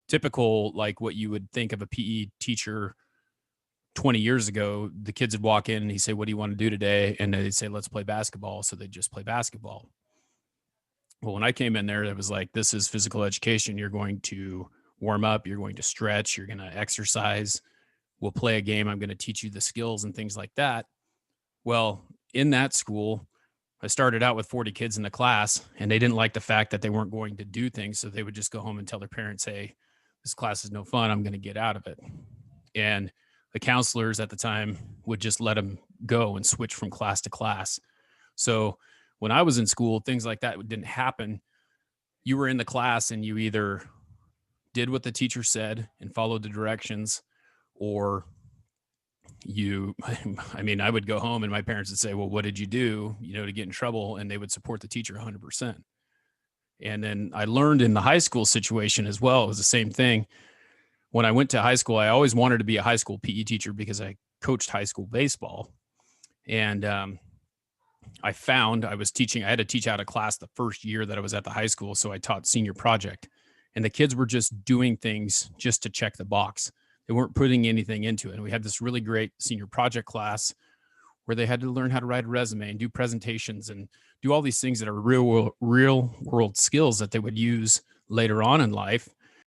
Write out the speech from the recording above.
typical, like what you would think of a PE teacher 20 years ago. The kids would walk in and he'd say, "What do you want to do today?" And they'd say, "Let's play basketball." So they'd just play basketball. Well, when I came in there, it was like, this is physical education. You're going to warm up, you're going to stretch, you're going to exercise. We'll play a game. I'm going to teach you the skills and things like that. Well, in that school, I started out with 40 kids in the class, and they didn't like the fact that they weren't going to do things. So they would just go home and tell their parents, "Hey, this class is no fun. I'm going to get out of it." And the counselors at the time would just let them go and switch from class to class. So when I was in school, things like that didn't happen. You were in the class and you either did what the teacher said and followed the directions, or I would go home and my parents would say, "Well, what did you do, to get in trouble?" And they would support the teacher 100%. And then I learned in the high school situation as well, it was the same thing. When I went to high school, I always wanted to be a high school PE teacher because I coached high school baseball. And I had to teach out a class the first year that I was at the high school. So I taught senior project, and the kids were just doing things just to check the box. They weren't putting anything into it. And we had this really great senior project class where they had to learn how to write a resume and do presentations and do all these things that are real world skills that they would use later on in life.